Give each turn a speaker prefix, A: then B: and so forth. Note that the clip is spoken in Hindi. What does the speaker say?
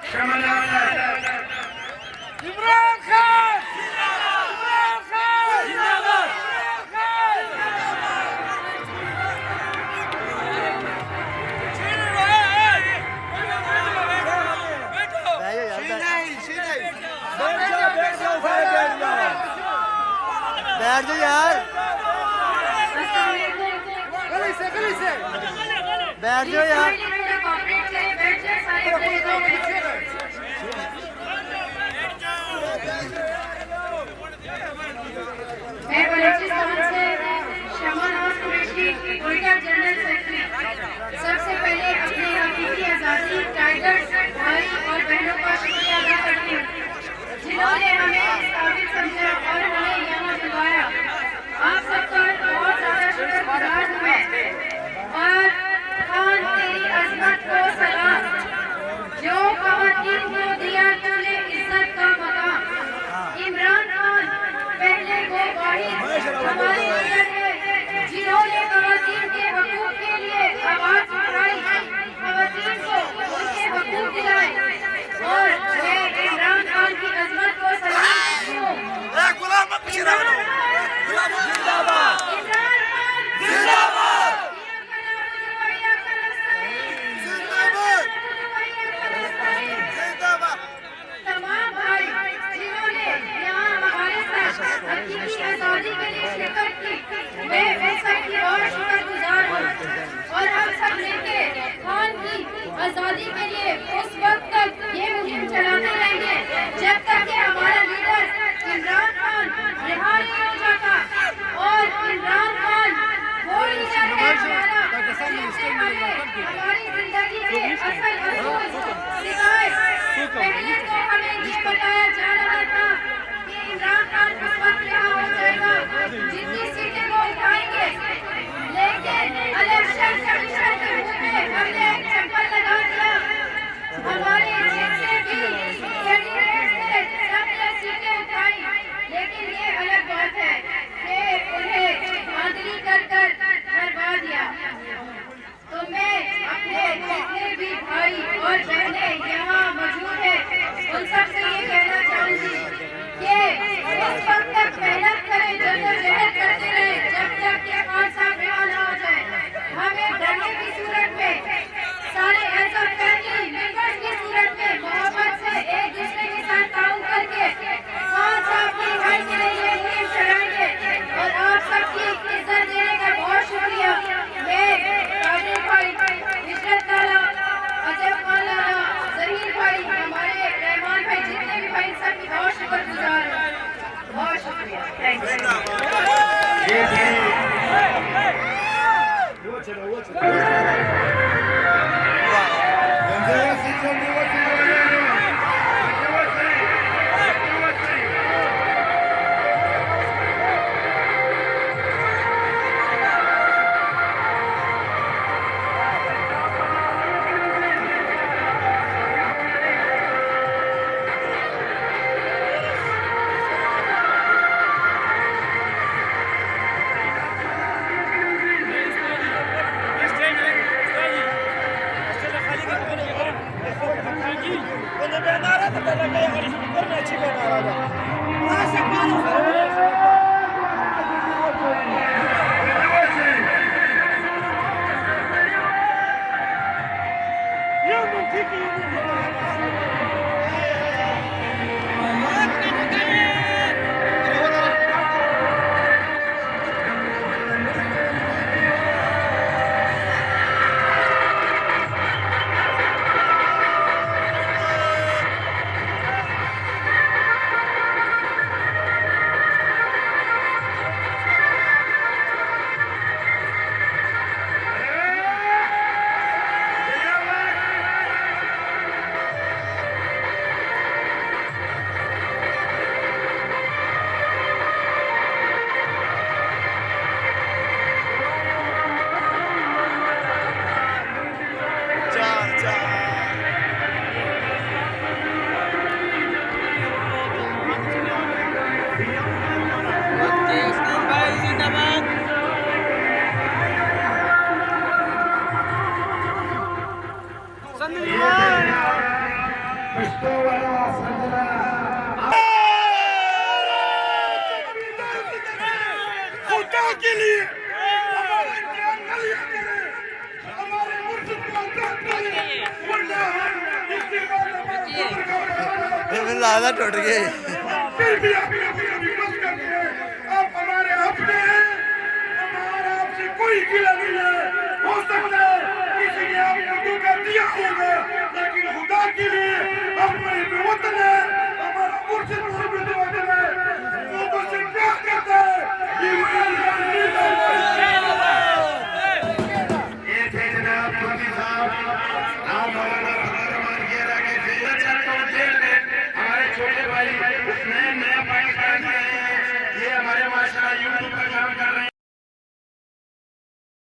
A: इमरान खान इमरान खान जिंदाबाद
B: बैठ जाओ यार, बैठ जाओ यार।
C: मैं बलूचिस्तान से शमा नवाज कुरैशी, उल्टा जनरल सेक्रेटरी। सबसे पहले अपने हकीकी आज़ादी टाइगर्स भाई और बहनों का शुक्रिया अदा करती हूँ, जिन्होंने हमें इस काबिल समझा और हमें यहाँ बुलाया। आप सबका बहुत ज़्यादा शुक्रगुजार हूँ मैं। और खान तेरी अजमत को सलाम, जो ख़वातीन को दिया तूने इज्जत का मकाम। इमरान खान पहले वो वाहिद हमारे लीडर है, जिन्होंने ख़वातीन के हकूक़ के लिए आवाज़ उठाई, ख़वातीन को उनके हकूक़ दिलाए। और मैं इमरान खान की अजमत को सलाम करती हूँ। तमाम भाई जिन्होंने यहाँ हमारे साथ हकीकी आज़ादी के लिए शिरकत की, मैं उन सबकी बहुत शुक्रगुजार हूँ। और हम सब मिलके खान की आज़ादी के लिए उस वक्त तक ये मुहिम चलाते रहेंगे जब तक कि हमारा लीडर इमरान खान रिहा नहीं हो जाता। और इमरान खान वो लीडर है हमारा जिसने हमें हमारी जिंदगी के असल असूल सिखाए। पहले तो हमें ये बताया जा रहा था कि इमरान खान उस वक्त रिहा हो जाएगा जितनी सीटें वो उठाएंगे, लेकिन इलेक्शन कमीशन के मुंह में हमने एक चप्पल लगा दिया। हमारे जितने भी कैंडिडेट थे सबने सीटें उठाई, लेकिन ये अलग बात है कि उन्हें धांधली कर करवा दिया। तो मैं अपने जितने भी भाई और बहनें यहाँ मौजूद हैं उन सबसे ये कहना चाहूँगी कि उस वक्त तक मेहनत करें, जद्दोजहद करते रहें जब तक कि खान साहब रिहा ना हो जाए। हमें डरने की सूरत में, सारे ऐसा फैमिली मेंबर्स की सूरत में मोहब्बत से एक दूसरे के साथ ताउन करके खान साहब की रिहाई के लिए मुहिम चलाएंगे। और आप सबकी इज्जत देने का बहुत शुक्रिया। मैं कादिर भाई, इशरत लाला, अजब खान लाला, जहीर भाई, हमारे रहमान भाई, जितने भी भाई सबकी बहुत शुक्रगुजार हूँ। बहुत शुक्रिया, थैंक
A: कष्टों वाला सजना खुदा के लिए हमारे ज्ञान नलिया करे, हमारे मुर्शिद को अज़ाद करे, वरना हम इसके बाद हमारे
B: लादा टूट गई।
A: फिर भी आपने अपनी विश्वास करते हैं। आप हमारे अपने हैं, हमारा आपसे कोई गिला नहीं है।